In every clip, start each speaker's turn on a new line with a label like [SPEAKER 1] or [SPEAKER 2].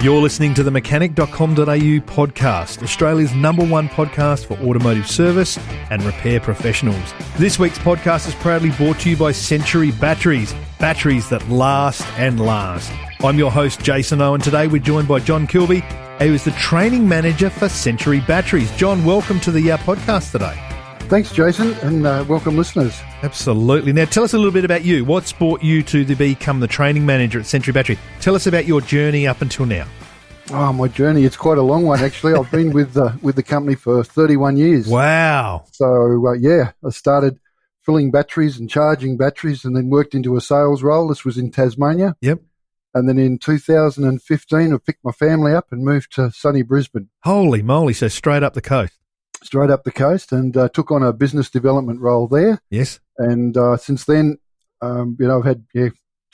[SPEAKER 1] You're listening to the Mechanic.com.au podcast, Australia's #1 podcast for automotive service and repair professionals. This week's podcast is proudly brought to you by Century Batteries, batteries that last and last. I'm your host, Jason Owen. Today we're joined by John Kilby, who is the training manager for Century Batteries. John, welcome to the podcast today.
[SPEAKER 2] Thanks, Jason, and welcome listeners.
[SPEAKER 1] Absolutely. Now, tell us a little bit about you. What's brought you to become the training manager at Century Battery? Tell us about your journey up until now.
[SPEAKER 2] Oh, my journey, it's quite a long one, actually. I've been with the company for 31 years.
[SPEAKER 1] Wow.
[SPEAKER 2] So, I started filling batteries and charging batteries and then worked into a sales role. This was in Tasmania.
[SPEAKER 1] Yep.
[SPEAKER 2] And then in 2015, I picked my family up and moved to sunny Brisbane.
[SPEAKER 1] Holy moly, so straight up the coast.
[SPEAKER 2] Straight up the coast, and took on a business development role there.
[SPEAKER 1] Yes.
[SPEAKER 2] And since then, I've had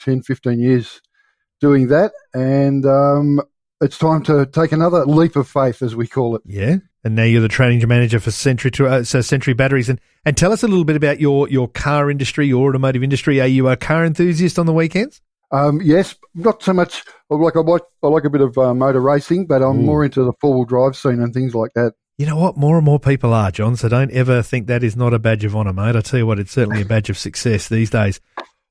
[SPEAKER 2] 10, 15 years doing that, and it's time to take another leap of faith, as we call it.
[SPEAKER 1] Yeah, and now you're the training manager for Century Batteries. And tell us a little bit about your car industry, your automotive industry. Are you a car enthusiast on the weekends?
[SPEAKER 2] Yes, not so much. I like a bit of motor racing, but I'm more into the four-wheel drive scene and things like that.
[SPEAKER 1] You know what? More and more people are, John, so don't ever think that is not a badge of honour, mate. I tell you what, it's certainly a badge of success these days.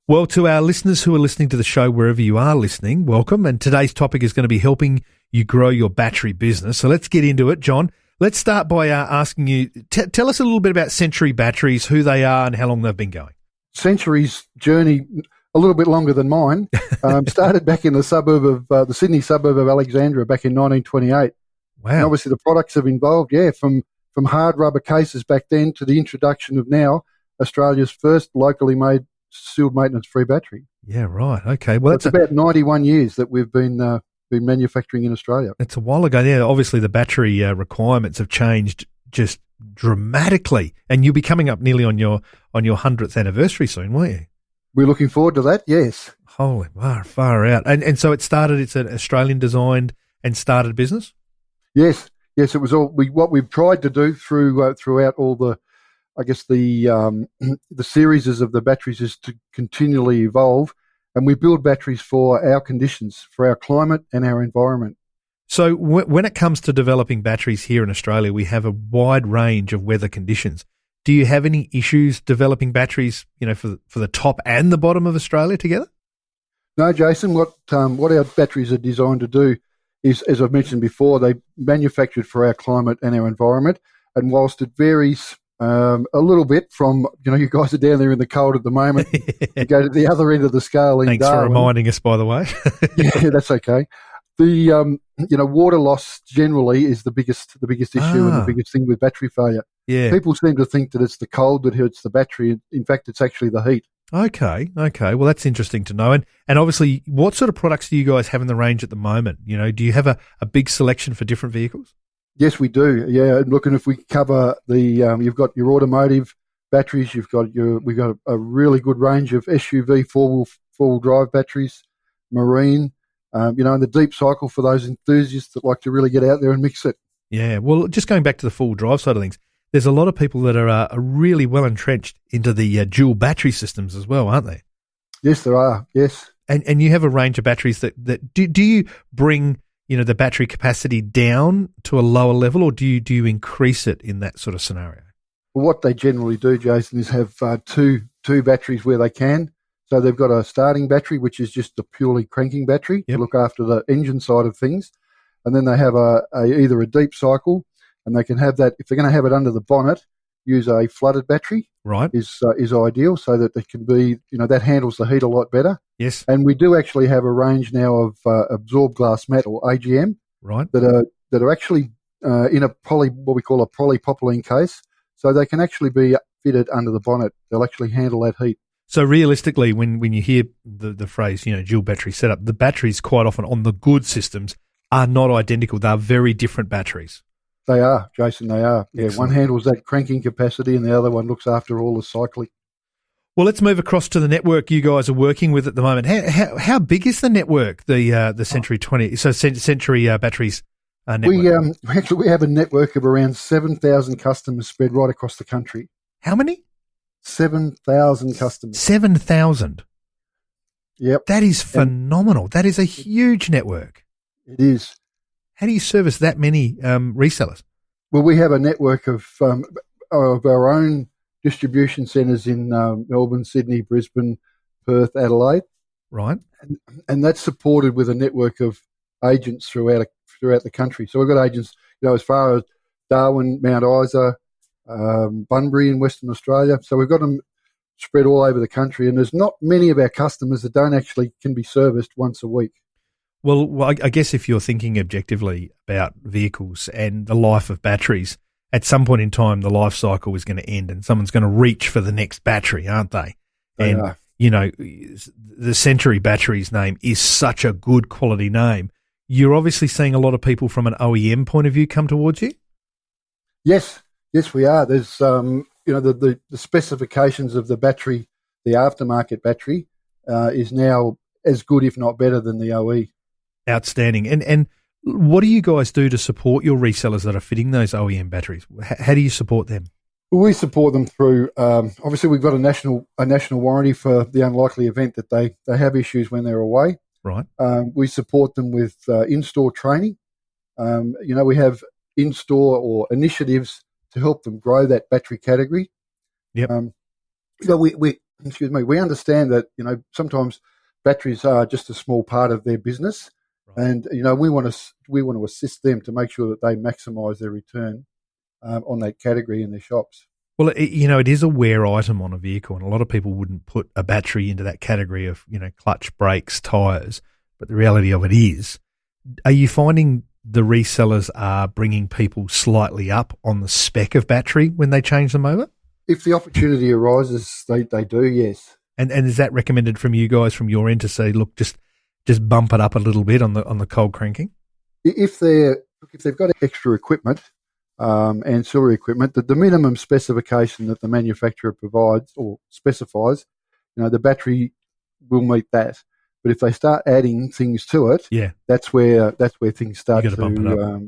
[SPEAKER 1] Well, to our listeners who are listening to the show wherever you are listening, welcome. And today's topic is going to be helping you grow your battery business. So let's get into it, John. Let's start by asking you, tell us a little bit about Century Batteries, who they are and how long they've been going.
[SPEAKER 2] Century's journey, a little bit longer than mine, started back in the Sydney suburb of Alexandria back in 1928.
[SPEAKER 1] Wow.
[SPEAKER 2] And obviously the products have evolved, from hard rubber cases back then to the introduction of now Australia's first locally made sealed maintenance-free battery.
[SPEAKER 1] Yeah, right. Okay. Well,
[SPEAKER 2] it's about 91 years that we've been manufacturing in Australia.
[SPEAKER 1] It's a while ago. Yeah, obviously the battery requirements have changed just dramatically, and you'll be coming up nearly on your 100th anniversary soon, won't you?
[SPEAKER 2] We're looking forward to that, yes.
[SPEAKER 1] Holy, far out. And so it's an Australian-designed and started business?
[SPEAKER 2] Yes, it was all what we've tried to do throughout all the series of the batteries is to continually evolve, and we build batteries for our conditions, for our climate and our environment.
[SPEAKER 1] So when it comes to developing batteries here in Australia, we have a wide range of weather conditions. Do you have any issues developing batteries, for the top and the bottom of Australia together?
[SPEAKER 2] No, Jason. What our batteries are designed to do is, as I've mentioned before, they manufactured for our climate and our environment. And whilst it varies a little bit from, you guys are down there in the cold at the moment, you go to the other end of the scale in
[SPEAKER 1] Thanks
[SPEAKER 2] Darwin.
[SPEAKER 1] for reminding us, by the way.
[SPEAKER 2] Yeah, that's okay. The water loss generally is the biggest issue and the biggest thing with battery failure.
[SPEAKER 1] Yeah.
[SPEAKER 2] People seem to think that it's the cold that hurts the battery. In fact, it's actually the heat.
[SPEAKER 1] Okay. Well, that's interesting to know. And obviously, what sort of products do you guys have in the range at the moment? Do you have a big selection for different vehicles?
[SPEAKER 2] Yes, we do. Yeah, and look, and if we cover you've got your automotive batteries, we've got a really good range of SUV four-wheel drive batteries, marine, and the deep cycle for those enthusiasts that like to really get out there and mix it. Yeah.
[SPEAKER 1] Well, just going back to the full drive side of things, there's a lot of people that are really well entrenched into the dual battery systems as well, aren't they?
[SPEAKER 2] Yes, there are. Yes.
[SPEAKER 1] And you have a range of batteries that do you bring the battery capacity down to a lower level, or do you increase it in that sort of scenario?
[SPEAKER 2] Well, what they generally do, Jason, is have two batteries where they can. So they've got a starting battery, which is just a purely cranking battery to look after the engine side of things, and then they have either a deep cycle. And they can have that, if they're going to have it under the bonnet, use a flooded battery.
[SPEAKER 1] Right.
[SPEAKER 2] Is ideal, so that it can be, that handles the heat a lot better.
[SPEAKER 1] Yes.
[SPEAKER 2] And we do actually have a range now of absorbed glass metal, AGM,
[SPEAKER 1] right,
[SPEAKER 2] that are actually in what we call a polypropylene case, so they can actually be fitted under the bonnet. They'll actually handle that heat.
[SPEAKER 1] So realistically, when you hear the phrase, dual battery setup, the batteries quite often on the good systems are not identical. They're very different batteries.
[SPEAKER 2] They are, Jason, they are. Yeah,
[SPEAKER 1] Excellent.
[SPEAKER 2] One handles that cranking capacity and the other one looks after all the cycling.
[SPEAKER 1] Well, let's move across to the network you guys are working with at the moment. How big is the network, the Century Century Batteries network?
[SPEAKER 2] We have a network of around 7,000 customers spread right across the country.
[SPEAKER 1] How many?
[SPEAKER 2] 7,000 customers.
[SPEAKER 1] 7,000?
[SPEAKER 2] Yep.
[SPEAKER 1] That is phenomenal. That is a huge network.
[SPEAKER 2] It is.
[SPEAKER 1] How do you service that many resellers?
[SPEAKER 2] Well, we have a network of our own distribution centres in Melbourne, Sydney, Brisbane, Perth, Adelaide.
[SPEAKER 1] Right.
[SPEAKER 2] And that's supported with a network of agents throughout the country. So we've got agents, as far as Darwin, Mount Isa, Bunbury in Western Australia. So we've got them spread all over the country, and there's not many of our customers that can be serviced once a week.
[SPEAKER 1] Well, I guess if you're thinking objectively about vehicles and the life of batteries, at some point in time, the life cycle is going to end and someone's going to reach for the next battery, aren't they?
[SPEAKER 2] They
[SPEAKER 1] and,
[SPEAKER 2] are.
[SPEAKER 1] The Century Batteries name is such a good quality name. You're obviously seeing a lot of people from an OEM point of view come towards you?
[SPEAKER 2] Yes, we are. There's, the specifications of the battery, the aftermarket battery, is now as good, if not better, than the OE.
[SPEAKER 1] Outstanding. And what do you guys do to support your resellers that are fitting those OEM batteries? How do you support them?
[SPEAKER 2] Well, we support them through, obviously we've got a national warranty for the unlikely event that they have issues when they're away.
[SPEAKER 1] Right.
[SPEAKER 2] We support them with in-store training. We have in-store or initiatives to help them grow that battery category.
[SPEAKER 1] Yep.
[SPEAKER 2] We understand that, sometimes batteries are just a small part of their business. And we want to assist them to make sure that they maximise their return on that category in their shops.
[SPEAKER 1] Well, it is a wear item on a vehicle, and a lot of people wouldn't put a battery into that category of clutch, brakes, tyres. But the reality of it is, are you finding the resellers are bringing people slightly up on the spec of battery when they change them over?
[SPEAKER 2] If the opportunity arises, they do, yes.
[SPEAKER 1] And is that recommended from you guys from your end to say, look, just bump it up a little bit on the cold cranking?
[SPEAKER 2] If they've got extra equipment, ancillary equipment, the minimum specification that the manufacturer provides or specifies, the battery will meet that. But if they start adding things to it, that's where things start to
[SPEAKER 1] bump it up.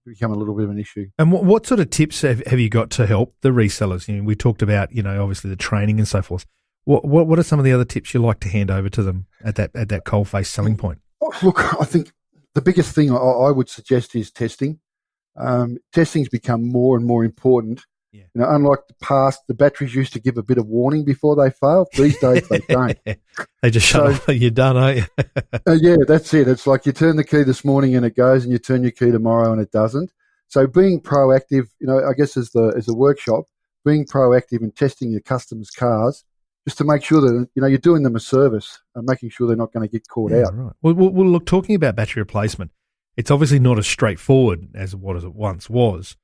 [SPEAKER 2] Become a little bit of an issue.
[SPEAKER 1] And what sort of tips have you got to help the resellers? We talked about obviously the training and so forth. What are some of the other tips you like to hand over to them at that coalface selling point?
[SPEAKER 2] Look, I think the biggest thing I would suggest is testing. Testing's become more and more important.
[SPEAKER 1] Yeah.
[SPEAKER 2] Unlike the past, the batteries used to give a bit of warning before they fail. These days, they don't.
[SPEAKER 1] They just shut off and you're done, aren't you?
[SPEAKER 2] Yeah, that's it. It's like you turn the key this morning and it goes, and you turn your key tomorrow and it doesn't. So being proactive, I guess as a workshop, being proactive and testing your customers' cars just to make sure that you're doing them a service and making sure they're not going to get caught out.
[SPEAKER 1] Right. Well, look, talking about battery replacement, it's obviously not as straightforward as it once was.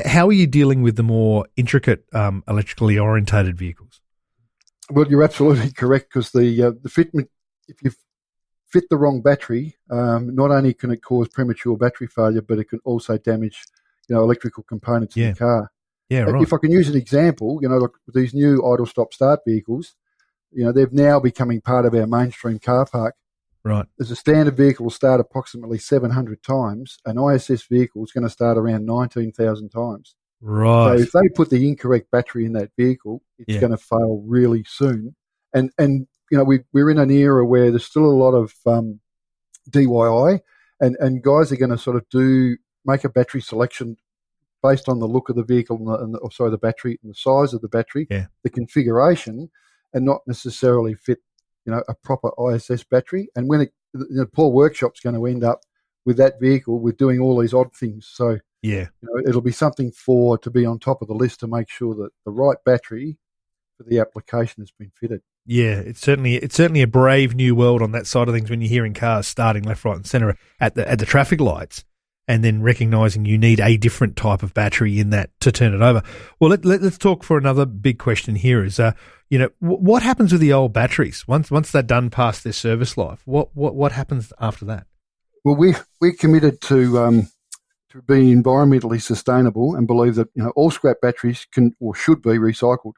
[SPEAKER 1] How are you dealing with the more intricate electrically orientated vehicles?
[SPEAKER 2] Well, you're absolutely correct, because the fitment, if you fit the wrong battery, not only can it cause premature battery failure, but it can also damage electrical components in the car.
[SPEAKER 1] Yeah, right.
[SPEAKER 2] If I can use an example, like these new idle stop start vehicles, they're now becoming part of our mainstream car park.
[SPEAKER 1] Right.
[SPEAKER 2] As a standard vehicle will start approximately 700 times, an ISS vehicle is going to start around 19,000 times.
[SPEAKER 1] Right.
[SPEAKER 2] So if they put the incorrect battery in that vehicle, it's going to fail really soon. And we're in an era where there's still a lot of DIY, and guys are going to sort of make a battery selection based on the look of the vehicle the battery and the size of the battery, the configuration, and not necessarily fit a proper ISS battery. And when the poor workshop's going to end up with that vehicle with doing all these odd things. So it'll be something to be on top of the list to make sure that the right battery for the application has been fitted.
[SPEAKER 1] Yeah, it's certainly a brave new world on that side of things when you're hearing cars starting left, right, and centre at the traffic lights, and then recognising you need a different type of battery in that to turn it over. Well, let's talk for another big question here is, what happens with the old batteries once they're done past their service life? What happens after that? Well,
[SPEAKER 2] we're committed to being environmentally sustainable and believe that all scrap batteries can or should be recycled.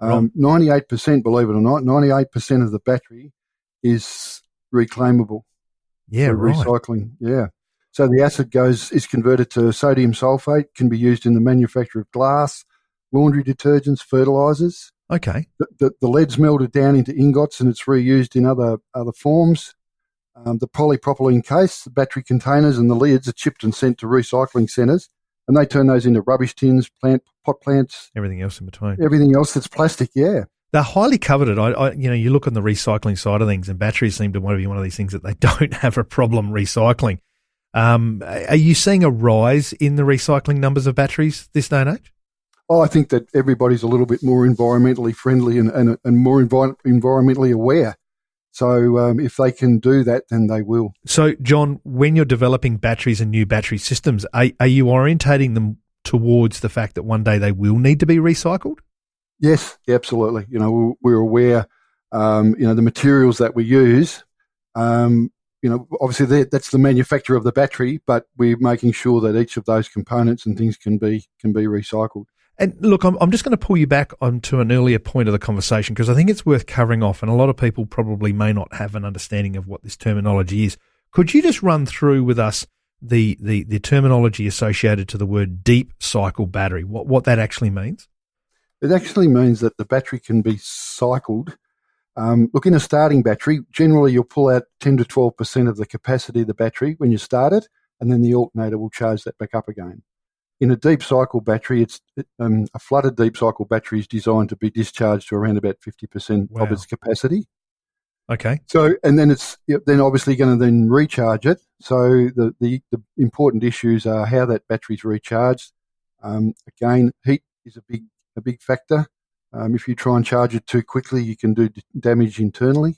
[SPEAKER 2] 98%, believe it or not, 98% of the battery is reclaimable.
[SPEAKER 1] Yeah,
[SPEAKER 2] through recycling. Yeah. So the acid is converted to sodium sulfate, can be used in the manufacture of glass, laundry detergents, fertilizers.
[SPEAKER 1] Okay.
[SPEAKER 2] The lead's melted down into ingots and it's reused in other forms. The polypropylene case, the battery containers and the lids are chipped and sent to recycling centres, and they turn those into rubbish tins, pot plants.
[SPEAKER 1] Everything else in between.
[SPEAKER 2] Everything else that's plastic, yeah.
[SPEAKER 1] They're highly coveted. You look on the recycling side of things, and batteries seem to want to be one of these things that they don't have a problem recycling. Are you seeing a rise in the recycling numbers of batteries this day and age?
[SPEAKER 2] Oh, I think that everybody's a little bit more environmentally friendly and more environmentally aware. So if they can do that, then they will. So,
[SPEAKER 1] John, when you're developing batteries and new battery systems, are you orientating them towards the fact that one day they will need to be recycled?
[SPEAKER 2] Yes, absolutely. We're aware, the materials that we use, obviously that's the manufacturer of the battery, but we're making sure that each of those components and things can be recycled.
[SPEAKER 1] And look, I'm just going to pull you back onto an earlier point of the conversation because I think it's worth covering off, and a lot of people probably may not have an understanding of what this terminology is. Could you just run through with us the terminology associated to the word deep cycle battery, what that actually means?
[SPEAKER 2] It actually means that the battery can be cycled. Look, in a starting battery, generally you'll pull out 10 to 12% of the capacity of the battery when you start it, and then the alternator will charge that back up again. In a deep cycle battery, a flooded deep cycle battery is designed to be discharged to around about 50% of its capacity.
[SPEAKER 1] Okay.
[SPEAKER 2] So, and then it's then obviously going to then recharge it. So the important issues are how that battery's recharged. Again, heat is a big factor. If you try and charge it too quickly, you can do damage internally.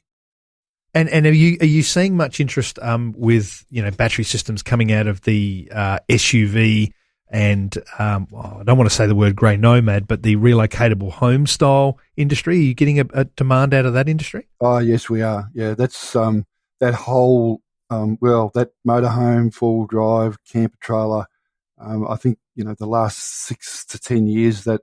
[SPEAKER 1] And are you seeing much interest with battery systems coming out of the SUV and I don't want to say the word grey nomad, but the relocatable home style industry? Are you getting a demand out of that industry?
[SPEAKER 2] Oh yes, we are. Yeah, that's that whole that motorhome, four-wheel drive, camper trailer. I think the last 6 to 10 years that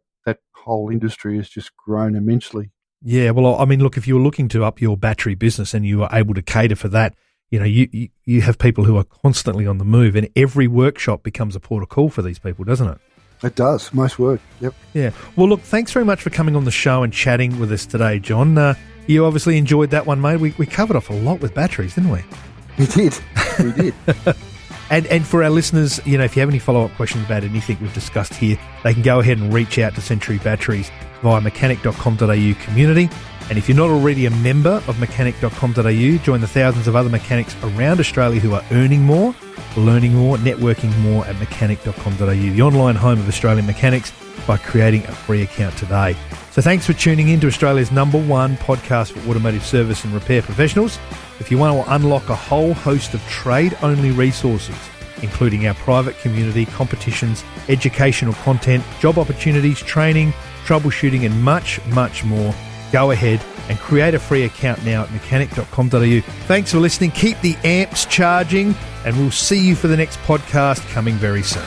[SPEAKER 2] whole industry has just grown immensely.
[SPEAKER 1] Yeah, well, I mean, look, if you're looking to up your battery business and you are able to cater for that, you have people who are constantly on the move, and every workshop becomes a port of call for these people, doesn't it?
[SPEAKER 2] It does. Most work. Yep.
[SPEAKER 1] Yeah. Well, look, thanks very much for coming on the show and chatting with us today, John. You obviously enjoyed that one, mate. We covered off a lot with batteries, didn't we?
[SPEAKER 2] We did. We did.
[SPEAKER 1] And for our listeners, if you have any follow-up questions about anything we've discussed here, they can go ahead and reach out to Century Batteries via Mechanic.com.au community. And if you're not already a member of Mechanic.com.au, join the thousands of other mechanics around Australia who are earning more, learning more, networking more at Mechanic.com.au, the online home of Australian mechanics, by creating a free account today. So thanks for tuning in to Australia's #1 podcast for automotive service and repair professionals. If you want to unlock a whole host of trade-only resources, including our private community, competitions, educational content, job opportunities, training, troubleshooting, and much, much more, go ahead and create a free account now at Mechanic.com.au. Thanks for listening. Keep the amps charging, and we'll see you for the next podcast coming very soon.